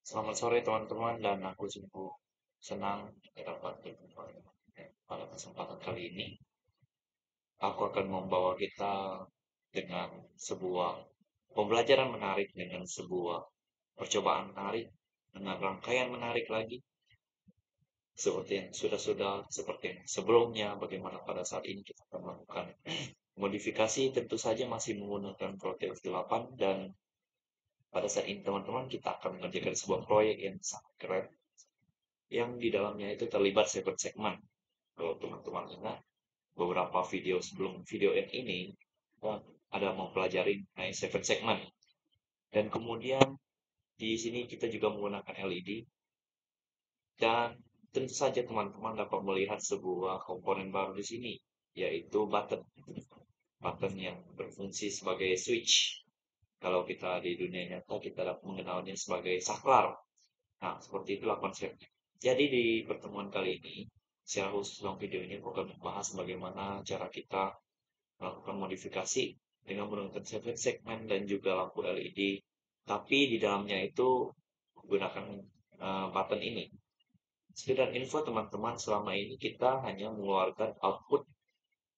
Selamat sore teman-teman dan aku sungguh senang dapat berjumpa pada kesempatan kali ini. Aku akan membawa kita dengan sebuah pembelajaran menarik dengan sebuah percobaan menarik dengan rangkaian menarik lagi seperti yang sudah-sudah seperti yang sebelumnya bagaimana pada saat ini kita akan melakukan modifikasi tentu saja masih menggunakan Proteus 8 dan pada saat ini teman-teman kita akan mengerjakan sebuah proyek yang sangat keren yang di dalamnya itu terlibat seven segment. Kalau teman-teman ingat beberapa video sebelum video yang ini, ada mempelajari mengenai seven segment. Dan kemudian di sini kita juga menggunakan LED dan tentu saja teman-teman dapat melihat sebuah komponen baru di sini, yaitu button. Button yang berfungsi sebagai switch. Kalau kita di dunia nyata kita dapat mengenalnya sebagai saklar. Nah, seperti itulah konsepnya. Jadi di pertemuan kali ini, secara khusus dalam video ini aku akan membahas bagaimana cara kita melakukan modifikasi dengan menggunakan segmen dan juga lampu LED. Tapi di dalamnya itu menggunakan button ini. Sekedar info teman-teman, selama ini kita hanya mengeluarkan output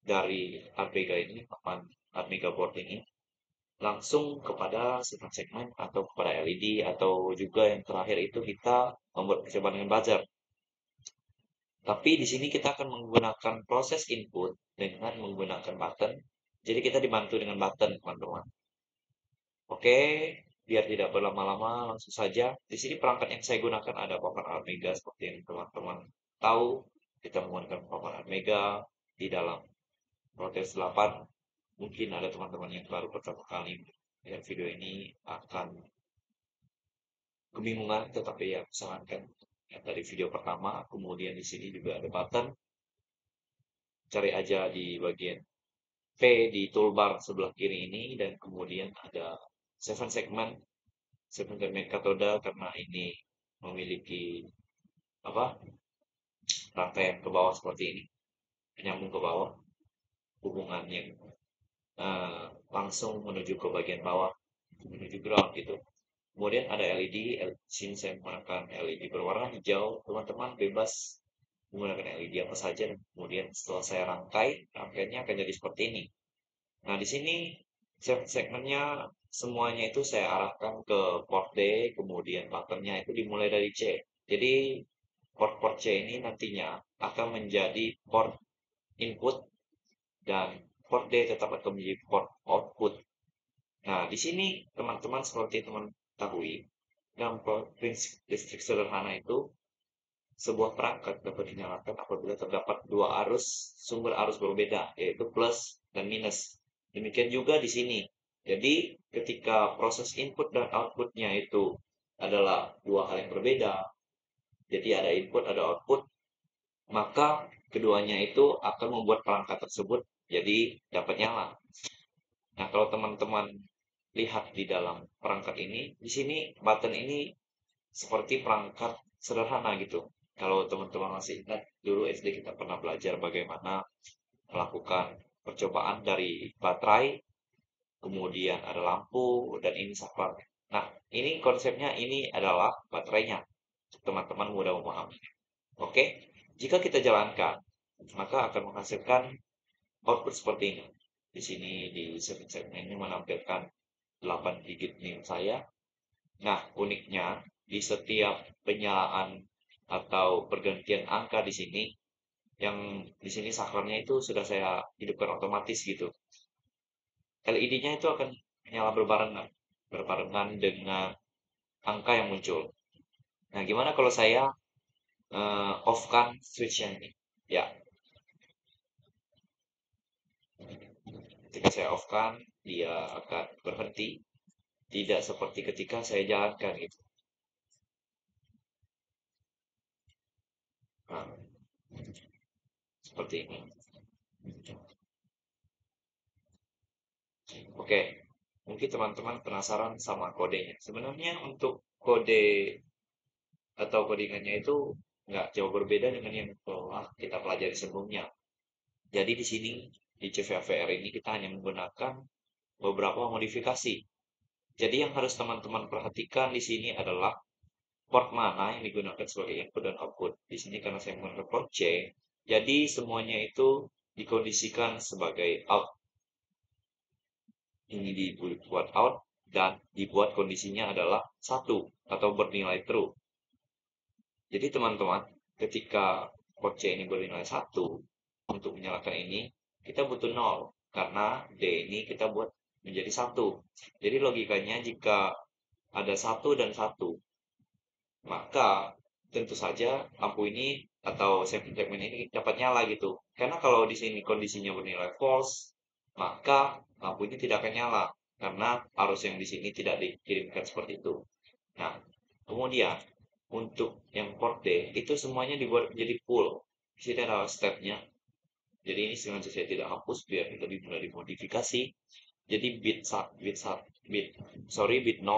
dari Amiga ini, Amiga board ini, langsung kepada segmen atau kepada LED atau juga yang terakhir itu kita membuat percobaan dengan buzzer. Tapi di sini kita akan menggunakan proses input dengan menggunakan button. Jadi kita dibantu dengan button, teman-teman. Oke, biar tidak berlama-lama, langsung saja. Di sini perangkat yang saya gunakan ada papan Amiga seperti yang teman-teman tahu. Kita menggunakan papan Amiga di dalam Proteus 8. Mungkin ada teman-teman yang baru pertama kali melihat video ini akan kebingungan, tetapi ya sarankan yang dari video pertama. Kemudian di sini juga ada button. Cari aja di bagian P di toolbar sebelah kiri ini dan kemudian ada seven segment metode karena ini memiliki apa rangkaian ke bawah seperti ini, menyambung ke bawah, hubungan yang eh, langsung menuju ke bagian bawah, menuju ground gitu. Kemudian ada LED, sini saya menggunakan LED berwarna hijau, teman-teman bebas menggunakan LED apa saja. Kemudian setelah saya rangkaiannya akan jadi seperti ini. Nah, di sini segmennya semuanya itu saya arahkan ke port D, kemudian buttonnya itu dimulai dari C. Jadi port-port C ini nantinya akan menjadi port input dan port D tetap akan menjadi port output. Nah, di sini teman-teman seperti teman ketahui, dalam prinsip listrik sederhana itu sebuah perangkat dapat dinyalakan apabila terdapat dua sumber arus berbeda, yaitu plus dan minus. Demikian juga di sini. Jadi, ketika proses input dan outputnya itu adalah dua hal yang berbeda, jadi ada input, ada output, maka keduanya itu akan membuat perangkat tersebut jadi dapat nyala. Nah, kalau teman-teman lihat di dalam perangkat ini, di sini button ini seperti perangkat sederhana gitu. Kalau teman-teman masih ingat, dulu SD kita pernah belajar bagaimana melakukan percobaan dari baterai, kemudian ada lampu, dan ini saklar. Nah, ini konsepnya ini adalah baterainya. Teman-teman mudah memahami. Oke, jika kita jalankan, maka akan menghasilkan output seperti ini. Di sini di segmen ini menampilkan 8 digit NIM saya. Nah, uniknya di setiap penyalaan atau pergantian angka di sini, yang di sini saklarnya itu sudah saya hidupkan otomatis gitu. LED-nya itu akan menyala berbarengan dengan angka yang muncul. Nah, gimana kalau saya off-kan switch-nya ini? Ya, ketika saya off-kan, dia akan berhenti. Tidak seperti ketika saya jalankan gitu. Nah, seperti ini. Oke, mungkin teman-teman penasaran sama kodenya. Sebenarnya untuk kode atau codingannya itu nggak jauh berbeda dengan yang telah kita pelajari sebelumnya. Jadi di sini di CVVR ini kita hanya menggunakan beberapa modifikasi. Jadi yang harus teman-teman perhatikan di sini adalah port mana yang digunakan sebagai input dan output. Di sini karena saya menggunakan port C, jadi semuanya itu dikondisikan sebagai out. Ini dibuat out dan dibuat kondisinya adalah 1 atau bernilai true. Jadi teman-teman, ketika port C ini bernilai 1, untuk menyalakan ini, kita butuh 0. Karena D ini kita buat menjadi 1. Jadi logikanya jika ada 1 dan 1, maka tentu saja lampu ini atau segmen ini dapat nyala gitu. Karena kalau di sini kondisinya bernilai false, maka lampu ini tidak akan nyala karena arus yang di sini tidak dikirimkan seperti itu. Nah, kemudian untuk yang port D itu semuanya dibuat menjadi full. Di sini ada stepnya. Jadi ini sengaja saya tidak hapus biar lebih mudah dimodifikasi. Jadi bit 0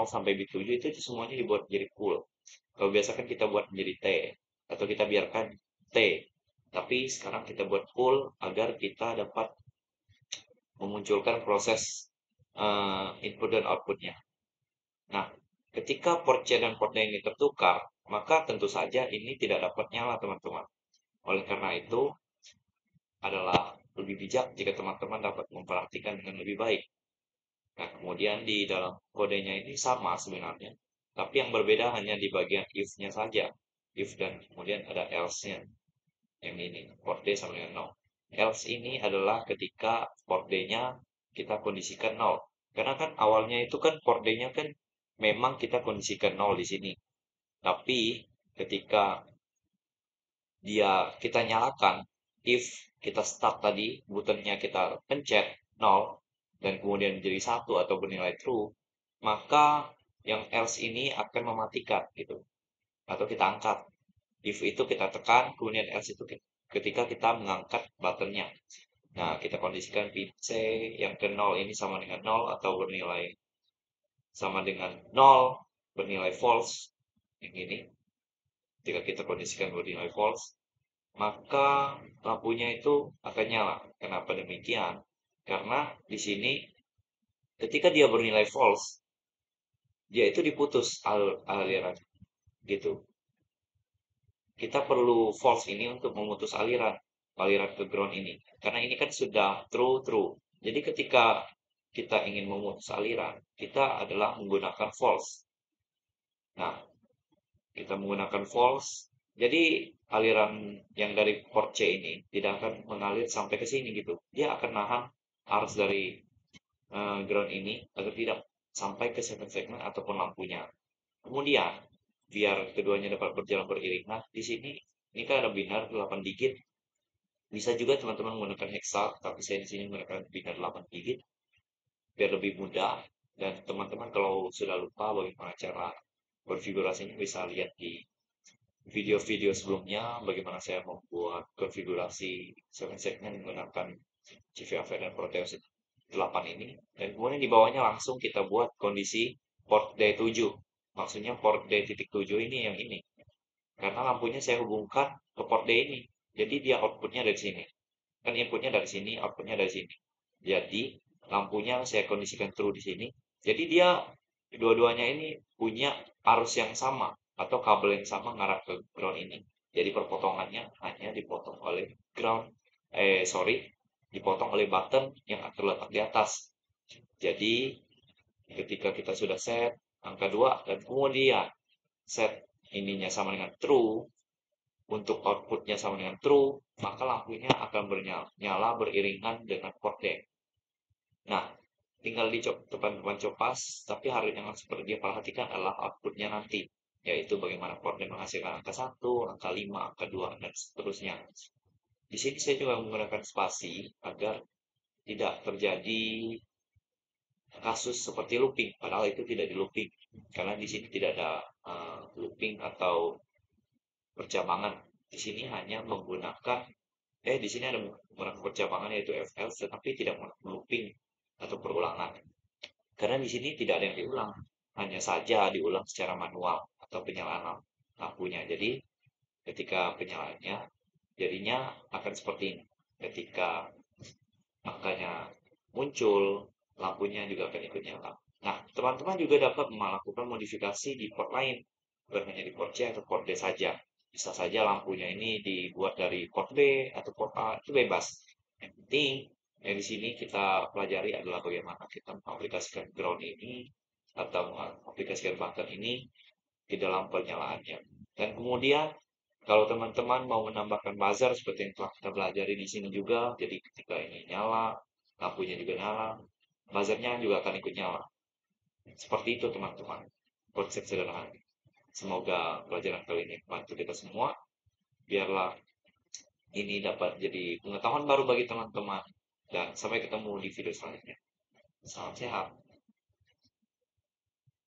sampai bit 7 itu semuanya dibuat menjadi full. Kalau biasa kan kita buat menjadi T atau kita biarkan T. Tapi sekarang kita buat full agar kita dapat memunculkan proses input dan outputnya. Nah, ketika port C dan port D ini tertukar, maka tentu saja ini tidak dapat nyala, teman-teman. Oleh karena itu, adalah lebih bijak jika teman-teman dapat memperhatikan dengan lebih baik. Nah, kemudian di dalam kodenya ini sama sebenarnya, tapi yang berbeda hanya di bagian if-nya saja. If dan kemudian ada else-nya. Yang ini, port D sama dengan 0. Else ini adalah ketika port D-nya kita kondisikan 0. Karena kan awalnya itu kan port D-nya kan memang kita kondisikan 0 di sini. Tapi ketika kita nyalakan, if kita start tadi, buttonnya kita pencet 0, dan kemudian menjadi 1 atau bernilai true, maka yang else ini akan mematikan gitu. Atau kita angkat. If itu kita tekan, kemudian else itu ketika kita mengangkat buttonnya. Nah, kita kondisikan pin C yang ke 0 ini sama dengan 0 atau bernilai sama dengan 0, bernilai false. Yang ini, ketika kita kondisikan bernilai false, maka lampunya itu akan nyala. Kenapa demikian? Karena di sini ketika dia bernilai false, dia itu diputus aliran gitu. Kita perlu false ini untuk memutus aliran ke ground ini. Karena ini kan sudah true. Jadi ketika kita ingin memutus aliran, kita adalah menggunakan false. Nah, kita menggunakan false, jadi aliran yang dari port C ini tidak akan mengalir sampai ke sini gitu. Dia akan nahan arus dari ground ini agar tidak sampai ke segmen ataupun lampunya. Kemudian, biar keduanya dapat berjalan beriringan, di sini ini kan ada binar 8 digit. Bisa juga teman-teman menggunakan hexa, tapi saya di sini menggunakan binar 8 digit biar lebih mudah. Dan teman-teman kalau sudah lupa bagaimana cara konfigurasinya bisa lihat di video-video sebelumnya bagaimana saya membuat konfigurasi segmen menggunakan CVAV dan Proteus 8 ini. Dan kemudian di bawahnya langsung kita buat kondisi port D7. Maksudnya port D.7 ini yang ini. Karena lampunya saya hubungkan ke port D ini. Jadi dia outputnya dari sini. Kan inputnya dari sini, outputnya dari sini. Jadi lampunya saya kondisikan true di sini. Jadi dia dua-duanya ini punya arus yang sama atau kabel yang sama mengarah ke ground ini. Jadi perpotongannya hanya dipotong oleh dipotong oleh button yang terletak di atas. Jadi ketika kita sudah set angka 2 dan kemudian set ininya sama dengan true, untuk outputnya sama dengan true, maka lampunya akan bernyala beriringan dengan port D. Nah, tinggal teman-teman copas, tapi harus yang harus perlu dia perhatikan adalah outputnya nanti, yaitu bagaimana port D menghasilkan angka 1, angka 5, angka 2, dan seterusnya. Di sini saya juga menggunakan spasi agar tidak terjadi kasus seperti looping, padahal itu tidak di looping, karena di sini tidak ada looping atau percabangan. Di sini hanya menggunakan di sini ada menggunakan percabangan yaitu FL, tetapi tidak menggunakan looping atau perulangan. Karena di sini tidak ada yang diulang, hanya saja diulang secara manual atau penyalaan lampunya. Jadi ketika penyalaannya jadinya akan seperti ini. Ketika angkanya muncul, lampunya juga akan ikut nyala. Nah, teman-teman juga dapat melakukan modifikasi di port lain. bukan hanya di port C atau port D saja. Bisa saja lampunya ini dibuat dari port B atau port A, itu bebas. Yang penting yang di sini kita pelajari adalah bagaimana kita mengaplikasikan ground ini atau mengaplikasikan button ini di dalam penyalaannya. Dan kemudian kalau teman-teman mau menambahkan buzzer seperti yang telah kita pelajari di sini juga, jadi ketika ini nyala, lampunya juga nyala, buzzernya juga akan ikut nyala. Seperti itu teman-teman, konsep sederhana. Semoga pelajaran kali ini membantu kita semua. Biarlah ini dapat jadi pengetahuan baru bagi teman-teman. Dan sampai ketemu di video selanjutnya. Salam sehat.